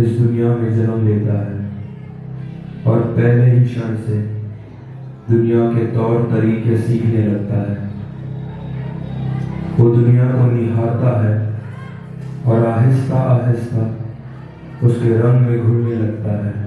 इस दुनिया में जन्म लेता है और पहले ही क्षण से दुनिया के तौर तरीके सीखने लगता है। वो दुनिया को निहारता है और आहिस्ता आहिस्ता उसके रंग में घुलने लगता है।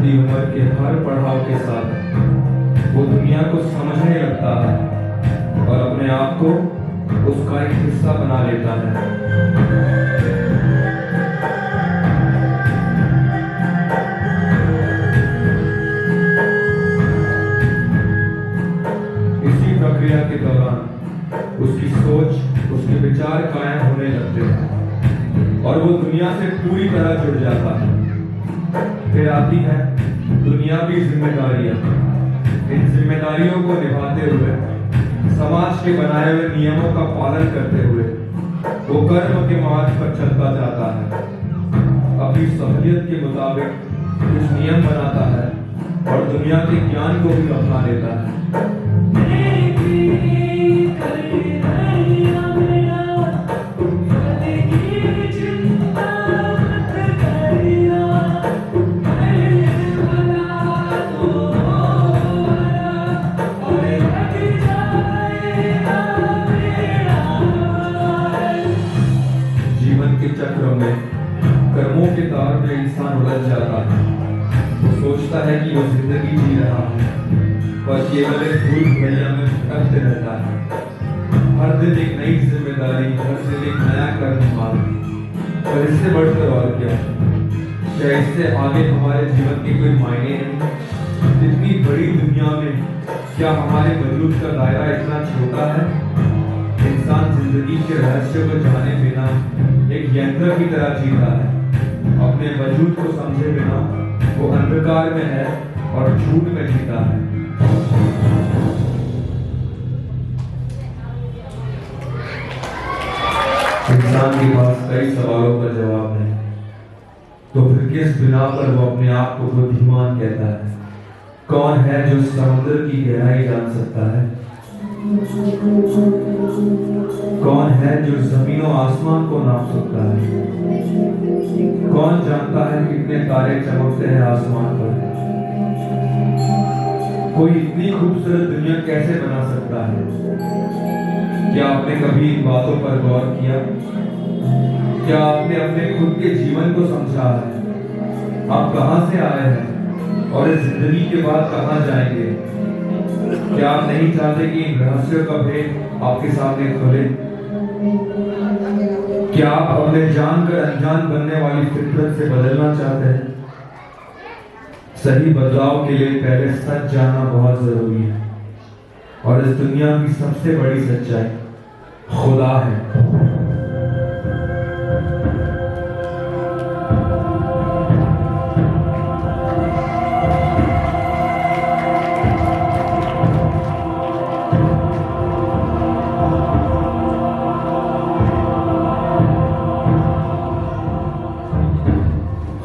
उम्र के हर पड़ाव के साथ वो दुनिया को समझने लगता है और अपने आप को उसका एक हिस्सा बना लेता है। इसी प्रक्रिया के दौरान उसकी सोच, उसके विचार कायम होने लगते हैं और वो दुनिया से पूरी तरह जुड़ जाता है। फिर आती है दुनियावी जिम्मेदारियां। इन जिम्मेदारियों को निभाते हुए, समाज के बनाए हुए नियमों का पालन करते हुए वो कर्म के मार्ग पर चलता जाता है। अपनी सहूलियत के मुताबिक कुछ नियम बनाता है और दुनिया के ज्ञान को भी अपना लेता है। चक्रों में, कर्मों के तार में इंसान उलझ जाता है। वो सोचता है कि वो जिंदगी जी रहा है पर केवल एक भूल भुलैया में भटकते रहता है। हर दिन एक नई जिम्मेदारी, हर दिन एक नया कर्म मार्ग। और इससे बढ़कर और क्या इससे आगे हमारे जीवन के कोई मायने नहीं। इतनी बड़ी दुनिया में क्या हमारे वजूद का दायरा इतना छोटा है? इंसान जिंदगी के रहस्य को जाने बिना एक यंत्र की तरह जीता है। अपने वजूद को समझे बिना वो अंधकार में है और झूठ में जीता है। इंसान के पास कई सवालों का जवाब नहीं, तो फिर किस बिना पर वो अपने आप को बुद्धिमान कहता है? कौन है जो समुद्र की गहराई जान सकता है? कौन है जो जमीनों आसमान को नाप सकता है? कौन जानता है कितने तारे चमकते हैं आसमान पर? कोई इतनी खूबसूरत दुनिया कैसे बना सकता है? क्या आपने कभी इन बातों पर गौर किया? क्या आपने अपने खुद के जीवन को समझा है? आप कहां से आए हैं और इस जिंदगी के बाद कहां जाएंगे? क्या आप नहीं चाहते कि इन रहस्यों का भेद आपके सामने खुले? क्या आप अपने जानकर अनजान बनने वाली फितरत से बदलना चाहते हैं? सही बदलाव के लिए पहले सच जानना बहुत जरूरी है और इस दुनिया की सबसे बड़ी सच्चाई खुदा है।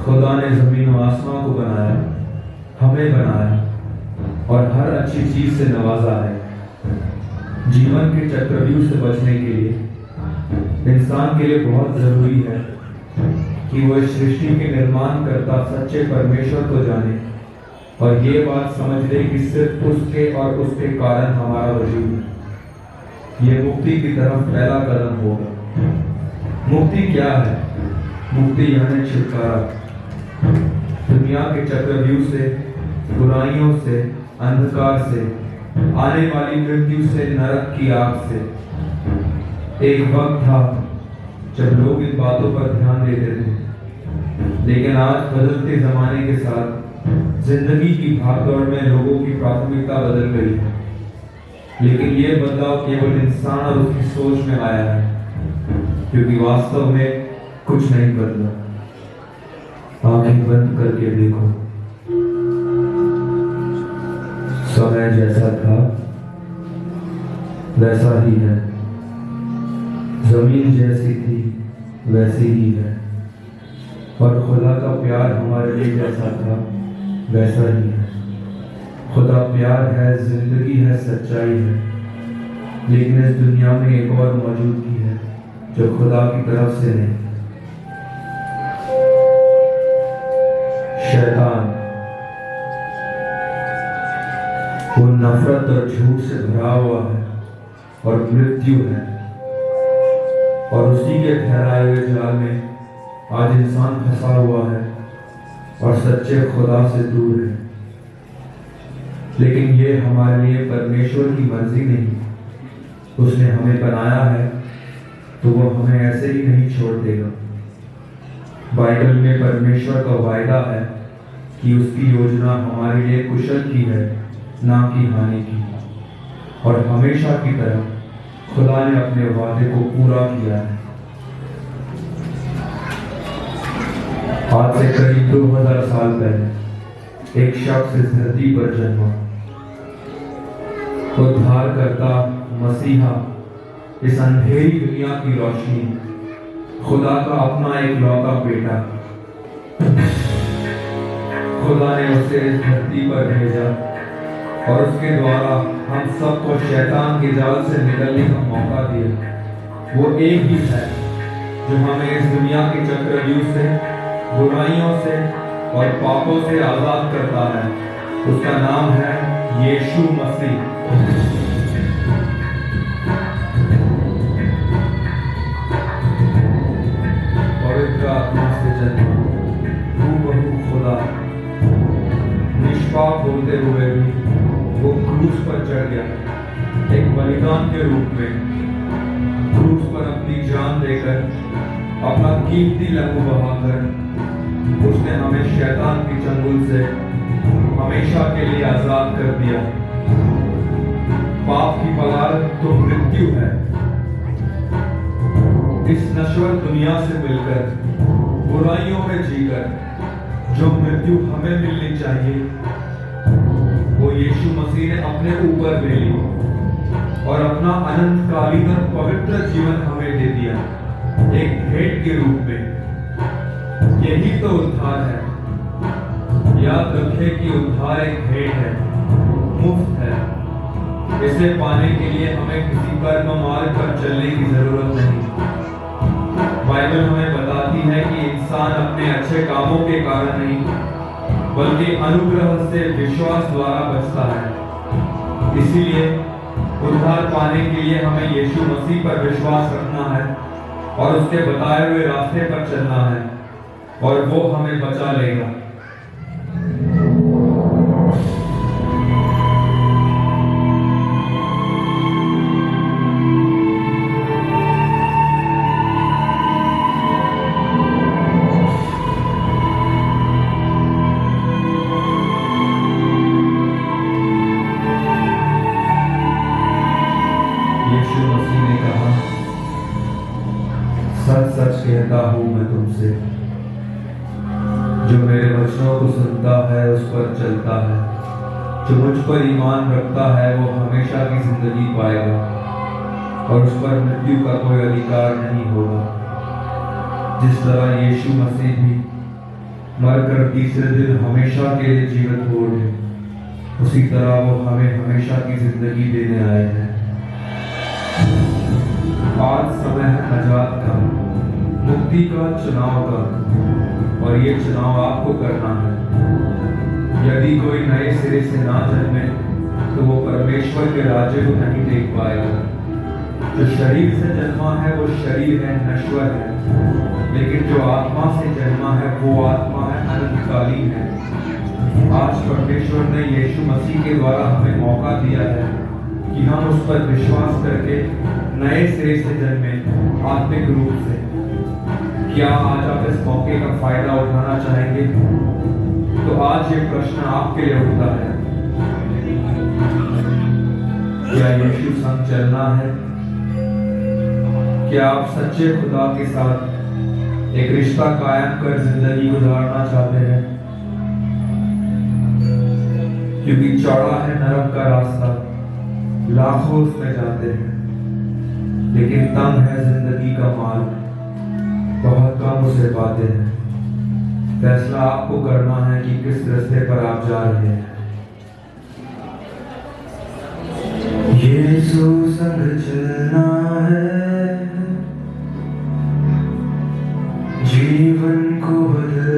खुदा ने जमीन और आसमान को बनाया, हमें बनाया और हर अच्छी चीज से नवाजा है। जीवन के चक्रव्यूह से बचने के लिए इंसान के लिए बहुत जरूरी है कि वो इस सृष्टि के निर्माण करता सच्चे परमेश्वर को जाने और ये बात समझ ले कि सिर्फ उसके और उसके कारण हमारा वजूद है। ये मुक्ति की तरफ पहला कदम होगा। मुक्ति क्या है? मुक्ति यानी छुटकारा दुनिया के चक्रव्यूह से, बुराइयों से, अंधकार से, आने वाली मृत्यु से, नरक की आग से। एक वक्त था जब लोग इन बातों पर ध्यान देते थे, लेकिन आज बदलते जमाने के साथ जिंदगी की भागदौड़ में लोगों की प्राथमिकता बदल गई है, लेकिन ये बदलाव केवल इंसान और उसकी सोच में आया है, क्योंकि वास्तव में कुछ नहीं बदला। आंखें बंद करके देखो, समय जैसा था वैसा ही है, जमीन जैसी थी वैसी ही है, और खुदा का प्यार हमारे लिए जैसा था वैसा ही है। खुदा प्यार है, जिंदगी है, सच्चाई है, लेकिन इस दुनिया में एक और मौजूदगी है जो खुदा की तरफ से नहीं। शैतान वो नफरत और झूठ से भरा हुआ है और मृत्यु है, और उसी के ठहराए हुए जाल में आज इंसान फंसा हुआ है और सच्चे खुदा से दूर है। लेकिन ये हमारे लिए परमेश्वर की मर्जी नहीं। उसने हमें बनाया है तो वो हमें ऐसे ही नहीं छोड़ देगा। बाइबल में परमेश्वर का वायदा है कि उसकी योजना हमारे लिए कुशल की है, ना कि हानि की, और हमेशा की तरह खुदा ने अपने वादे को पूरा किया है। आज से करीब 2000 साल पहले एक शख्स इस धरती पर जन्मा, उद्धारकर्ता मसीहा, इस अंधेरी दुनिया की रोशनी, खुदा का अपना इकलौता बेटा। खुदा ने उसे इस धरती पर भेजा और उसके द्वारा हम सबको शैतान के जाल से निकलने का मौका दिया। वो एक ही है जो हमें इस दुनिया के चक्रव्यूह से, बुराइयों से और पापों से आजाद करता है। उसका नाम है यीशु मसीह। पवित्र आत्मा से जन्मा, हूबहू खुदा, निष्पाप होते हुए भी वो क्रूस पर चढ़ गया, एक बलिदान के रूप में क्रूस पर अपनी जान देकर, अपना कीमती लहू बहाकर उसने हमें शैतान की चंगुल से हमेशा के लिए आजाद कर दिया। पाप की पगार तो मृत्यु है। इस नश्वर दुनिया से मिलकर, बुराइयों में जीकर जो मृत्यु हमें मिलनी चाहिए, वो यीशु मसीह ने अपने ऊपर ले ली और अपना अनंतकालीन और पवित्र जीवन हमें दे दिया, एक भेंट के रूप में। यही तो उद्धार है। याद रखें कि उद्धार एक भेंट है, मुफ्त है। इसे पाने के लिए हमें किसी कर्म मार्ग पर चलने की जरूरत नहीं। बाइबल हमें बताती है कि इंसान अपने अच्छे कामों के कारण नहीं, बल्कि अनुग्रह से विश्वास द्वारा बचता है। इसीलिए उद्धार पाने के लिए हमें यीशु मसीह पर विश्वास रखना है और उसके बताए हुए रास्ते पर चलना है, और वो हमें बचा लेगा। यीशु मसीह ने कहा, सच सच कहता हूं मैं तुमसे, जो मेरे वचनों को सुनता है, उस पर चलता है, जो मुझ पर ईमान रखता है, वो हमेशा की जिंदगी पाएगा और उस पर मृत्यु का कोई अधिकार नहीं होगा। जिस तरह यीशु मसीह भी मरकर तीसरे दिन हमेशा के लिए जीवित हो उठे, उसी तरह वो हमें हमेशा की जिंदगी देने आए हैं। आज समय है नजात का, मुक्ति का, चुनाव का, और ये चुनाव आपको करना है। यदि कोई नए सिरे से ना जन्मे तो वो परमेश्वर के राज्य को नहीं देख पाएगा। जो शरीर से जन्मा है वो शरीर है, नश्वर है, लेकिन जो आत्मा से जन्मा है वो आत्मा है, अनंतकालीन है। आज परमेश्वर ने यीशु मसीह के द्वारा हमें मौका दिया है कि हम उस पर विश्वास करके नए सिरे से जन्मे, आत्मिक रूप से। क्या आज आप इस मौके का फायदा उठाना चाहेंगे? तो आज ये प्रश्न आपके लिए उठता है, क्या यीशु संग चलना है? क्या आप सच्चे खुदा के साथ एक रिश्ता कायम कर जिंदगी गुजारना चाहते हैं? क्योंकि चौड़ा है नरक का रास्ता, लाखों उसमें जाते हैं, लेकिन तंग है जिंदगी का मार्ग, बहुत कम उसे पाते हैं। फैसला आपको करना है कि किस रास्ते पर आप जा रहे हैं। यीशु संग चलना है, जीवन को बदल